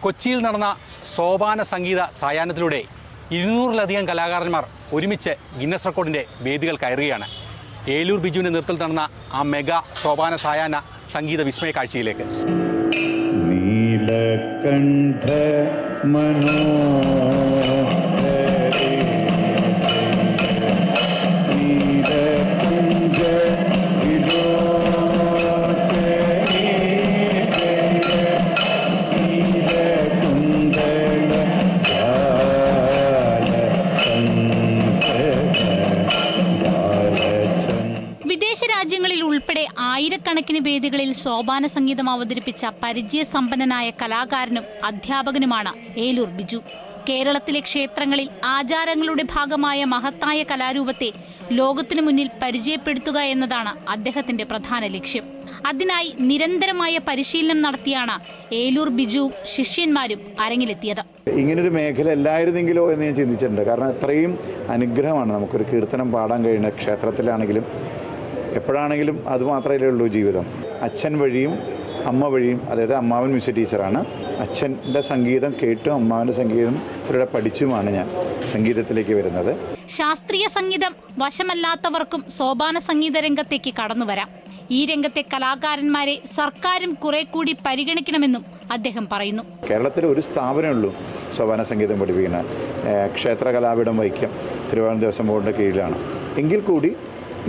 കൊച്ചിയിൽ നടന്ന സോപാന സംഗീത സായാഹ്നത്തിലൂടെ 200-ലധികം കലാകാരന്മാർ ഒരുമിച്ച് ഗിന്നസ് റെക്കോർഡിൻ്റെ വേദികൾ കയറുകയാണ്. ഏലൂർ ബിജുവിൻ്റെ നേതൃത്വത്തിൽ നടന്ന ആ മെഗാ സോപാന സായാഹ്ന സംഗീത വിസ്മയ കാഴ്ചയിലേക്ക്. നീലകണ്ഠ വിദേശ രാജ്യങ്ങളിൽ ഉൾപ്പെടെ ആയിരക്കണക്കിന് വേദികളിൽ സോപാന സംഗീതം അവതരിപ്പിച്ച പരിചയസമ്പന്നനായ കലാകാരനും അധ്യാപകനുമാണ് ഏലൂർ ബിജു. കേരളത്തിലെ ക്ഷേത്രങ്ങളിൽ ആചാരങ്ങളുടെ ഭാഗമായ മഹത്തായ കലാരൂപത്തെ ലോകത്തിനു മുന്നിൽ പരിചയപ്പെടുത്തുക എന്നതാണ് അദ്ദേഹത്തിന്റെ പ്രധാന ലക്ഷ്യം. അതിനായി നിരന്തരമായ പരിശീലനം നടത്തിയാണ് ഏലൂർ ബിജുവും ശിഷ്യന്മാരും അരങ്ങിലെത്തിയത്. ഇങ്ങനൊരു മേഖല അല്ലായിരുന്നെങ്കിലോ എന്ന് ഞാൻ ചിന്തിച്ചിട്ടുണ്ട്. കാരണം അത്രയും അനുഗ്രഹമാണ് നമുക്കൊരു കീർത്തനം പാടാൻ കഴിയുന്ന ക്ഷേത്രത്തിലാണെങ്കിലും എപ്പോഴാണെങ്കിലും അതുമാത്രമേ ഉള്ളൂ ജീവിതം. അച്ഛൻ വഴിയും അമ്മ വഴിയും, അതായത് അമ്മാവൻ മ്യൂസിക് ടീച്ചറാണ്. അച്ഛൻ്റെ സംഗീതം കേട്ടും അമ്മാവൻ്റെ സംഗീതം ഇവരുടെ പഠിച്ചുമാണ് ഞാൻ സംഗീതത്തിലേക്ക് വരുന്നത്. ശാസ്ത്രീയ സംഗീതം വശമല്ലാത്തവർക്കും സോപാന സംഗീത രംഗത്തേക്ക് കടന്നുവരാം. ഈ രംഗത്തെ കലാകാരന്മാരെ സർക്കാരും കുറെ കൂടി പരിഗണിക്കണമെന്നും അദ്ദേഹം പറയുന്നു. കേരളത്തിൽ ഒരു സ്ഥാപനമേ ഉള്ളൂ സോപാന സംഗീതം പഠിപ്പിക്കുന്ന, ക്ഷേത്ര കലാപീഠം വൈക്കം തിരുവനന്തപുരം ദേവസ്വം ബോർഡിൻ്റെ കീഴിലാണ്. എങ്കിൽ കൂടി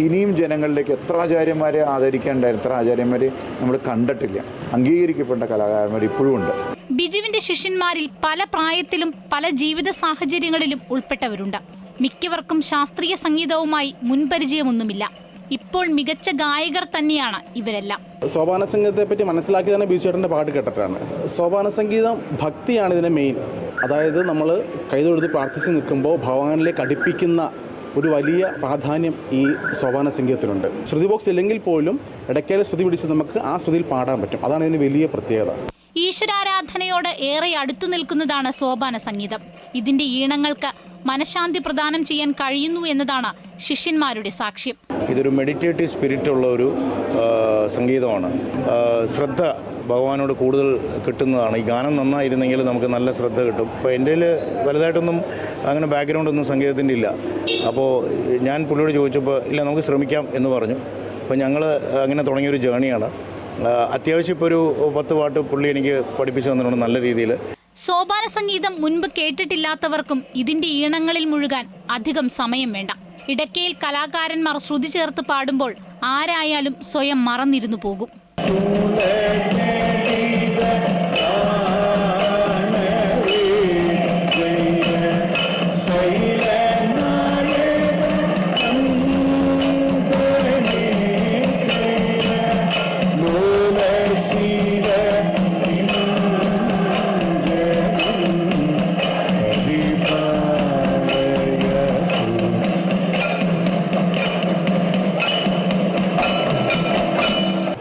ഇനിയും ജനങ്ങളിലേക്ക് എത്ര ആചാര്യന്മാരെ ആദരിക്കാനുണ്ടായിരുന്നു, എത്ര ആചാര്യന്മാരെ നമ്മൾ കണ്ടിട്ടില്ല. അംഗീകരിക്കപ്പെട്ട കലാകാരന്മാർ ഇപ്പോഴും ഉണ്ട്. ബിജുവിന്റെ ശിഷ്യന്മാരിൽ പല പ്രായത്തിലും പല ജീവിത സാഹചര്യങ്ങളിലും ഉൾപ്പെട്ടവരുണ്ട്. മിക്കവർക്കും ശാസ്ത്രീയ സംഗീതവുമായി മുൻപരിചയമൊന്നുമില്ല. ഇപ്പോൾ മികച്ച ഗായകർ തന്നെയാണ് ഇവരെല്ലാം. സോപാന സംഗീതത്തെ പറ്റി മനസ്സിലാക്കി തന്നെ ബിജു ചേട്ടൻ്റെ പാട്ട് കേട്ടിട്ടാണ്. സോപാന സംഗീതം ഭക്തിയാണ് ഇതിൻ്റെ മെയിൻ. അതായത് നമ്മൾ കൈതൊഴുത് പ്രാർത്ഥിച്ച് നിൽക്കുമ്പോൾ ഭഗവാനിലേക്ക് അടുപ്പിക്കുന്ന ഒരു വലിയ പ്രാധാന്യം ഈ സോപാന സംഗീതത്തിലുണ്ട്. ശ്രുതി ബോക്സ് ഇല്ലെങ്കിൽ പോലും ഇടയ്ക്കൽ ശ്രുതി പിടിച്ച് നമുക്ക് ആ ശ്രുതിയിൽ പാടാൻ പറ്റും. അതാണ് ഇതിന് വലിയ പ്രത്യേകത. ഈശ്വരാരാധനയോട് ഏറെ അടുത്തു നിൽക്കുന്നതാണ് സോപാന സംഗീതം. ഇതിന്റെ ഈണങ്ങൾക്ക് മനഃശാന്തി പ്രദാനം ചെയ്യാൻ കഴിയുന്നു എന്നതാണ് ശിഷ്യന്മാരുടെ സാക്ഷ്യം. ഇതൊരു മെഡിറ്റേറ്റീവ് സ്പിരിറ്റ് ഉള്ള ഒരു സംഗീതമാണ്. ശ്രദ്ധ ഭഗവാനോട് കൂടുതൽ കിട്ടുന്നതാണ്. ഈ ഗാനം നന്നായിരുന്നെങ്കിൽ നമുക്ക് നല്ല ശ്രദ്ധ കിട്ടും. ഇപ്പോൾ എൻ്റെ വലുതായിട്ടൊന്നും അങ്ങനെ ബാക്ക്ഗ്രൗണ്ടൊന്നും സംഗീതത്തിൻ്റെ ഇല്ല. അപ്പോൾ ഞാൻ പുള്ളിയോട് ചോദിച്ചപ്പോൾ ഇല്ല നമുക്ക് ശ്രമിക്കാം എന്ന് പറഞ്ഞു. അപ്പോൾ ഞങ്ങൾ അങ്ങനെ തുടങ്ങിയൊരു ജേണിയാണ്. അത്യാവശ്യം ഇപ്പോൾ ഒരു 10 പാട്ട് പുള്ളി എനിക്ക് പഠിപ്പിച്ചു തന്നിട്ടുണ്ട് നല്ല രീതിയിൽ. സോപാന സംഗീതം മുൻപ് കേട്ടിട്ടില്ലാത്തവർക്കും ഇതിന്റെ ഈണങ്ങളിൽ മുഴുകാൻ അധികം സമയം വേണ്ട. ഇടയ്ക്കയിൽ കലാകാരന്മാർ ശ്രുതി ചേർത്ത് പാടുമ്പോൾ ആരായാലും സ്വയം മറന്നിരുന്നു പോകും.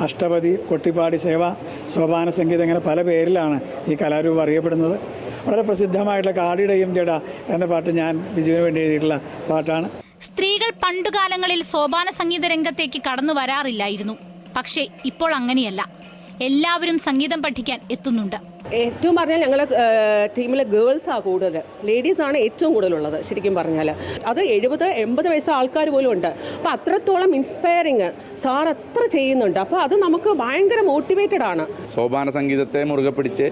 അഷ്ടപതി, കൊട്ടിപ്പാടി സേവ, സോപാന സംഗീതം, ഇങ്ങനെ പല പേരിലാണ് ഈ കലാരൂപം അറിയപ്പെടുന്നത്. വളരെ പ്രസിദ്ധമായിട്ടുള്ള കാടിടയും ജട എന്ന പാട്ട് ഞാൻ ബിജുവിന് വേണ്ടി എഴുതിയിട്ടുള്ള പാട്ടാണ്. സ്ത്രീകൾ പണ്ടുകാലങ്ങളിൽ സോപാന സംഗീത രംഗത്തേക്ക് കടന്നു വരാറില്ലായിരുന്നു. പക്ഷേ ഇപ്പോൾ അങ്ങനെയല്ല. എല്ലാവരും സംഗീതം പഠിക്കാൻ എത്തുന്നുണ്ട്. ഏറ്റവും പറഞ്ഞാൽ ഞങ്ങൾ ടീമിലെ ഗേൾസാണ് കൂടുതൽ, ലേഡീസാണ് ഏറ്റവും കൂടുതലുള്ളത്. ശരിക്കും പറഞ്ഞാൽ അത് 70-80 വയസ്സ് ആൾക്കാർ പോലും ഉണ്ട്. അപ്പോൾ അത്രത്തോളം ഇൻസ്പയറിങ് സാർ അത്ര ചെയ്യുന്നുണ്ട്. അപ്പോൾ അത് നമുക്ക് ഭയങ്കര മോട്ടിവേറ്റഡ് ആണ്. സോപാന സംഗീതത്തെ മുറുകെ പിടിച്ച്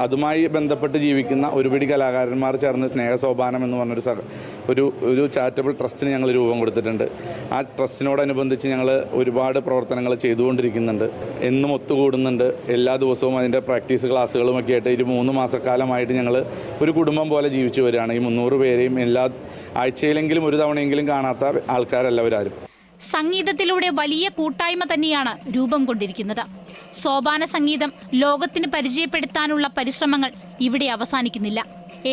അതുമായി ബന്ധപ്പെട്ട് ജീവിക്കുന്ന ഒരുപിടി കലാകാരന്മാർ ചേർന്ന് സ്നേഹസോപാനം എന്ന് പറഞ്ഞൊരു ഒരു ചാരിറ്റബിൾ ട്രസ്റ്റിന് ഞങ്ങൾ രൂപം കൊടുത്തിട്ടുണ്ട്. ആ ട്രസ്റ്റിനോടനുബന്ധിച്ച് ഞങ്ങൾ ഒരുപാട് പ്രവർത്തനങ്ങൾ ചെയ്തുകൊണ്ടിരിക്കുന്നുണ്ട്. എന്നും ഒത്തുകൂടുന്നുണ്ട്. എല്ലാ ദിവസവും അതിൻ്റെ പ്രാക്ടീസ് ക്ലാസ്സുകളുമൊക്കെ ആയിട്ട് 3 മാസക്കാലമായിട്ട് ഞങ്ങൾ ഒരു കുടുംബം പോലെ ജീവിച്ചു വരികയാണ്. ഈ 300 പേരെയും എല്ലാ ആഴ്ചയിലെങ്കിലും ഒരു തവണയെങ്കിലും കാണാത്ത ആൾക്കാരല്ലവരാരും. സംഗീതത്തിലൂടെ വലിയ കൂട്ടായ്മ തന്നെയാണ് രൂപം കൊണ്ടിരിക്കുന്നത്. സോപാന സംഗീതം ലോകത്തിന് പരിചയപ്പെടുത്താനുള്ള പരിശ്രമങ്ങൾ ഇവിടെ അവസാനിക്കുന്നില്ല.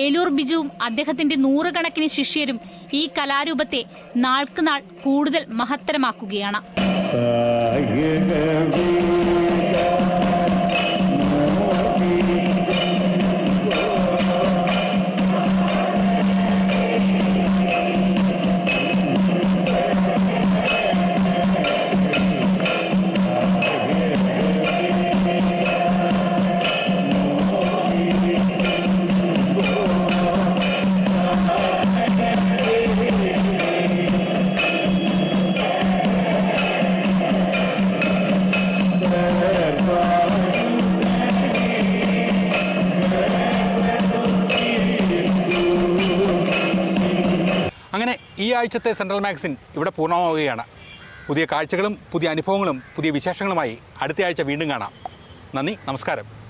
ഏലൂർ ബിജുവും അദ്ദേഹത്തിന്റെ 100 കണക്കിന് ശിഷ്യരും ഈ കലാരൂപത്തെ നാൾക്കുനാൾ കൂടുതൽ മഹത്തരമാക്കുകയാണ്. ഈ ആഴ്ചത്തെ സെൻട്രൽ മാഗസിൻ ഇവിടെ പൂർണ്ണമാവുകയാണ്. പുതിയ കാഴ്ചകളും പുതിയ അനുഭവങ്ങളും പുതിയ വിശേഷങ്ങളുമായി അടുത്ത ആഴ്ച വീണ്ടും കാണാം. നന്ദി, നമസ്കാരം.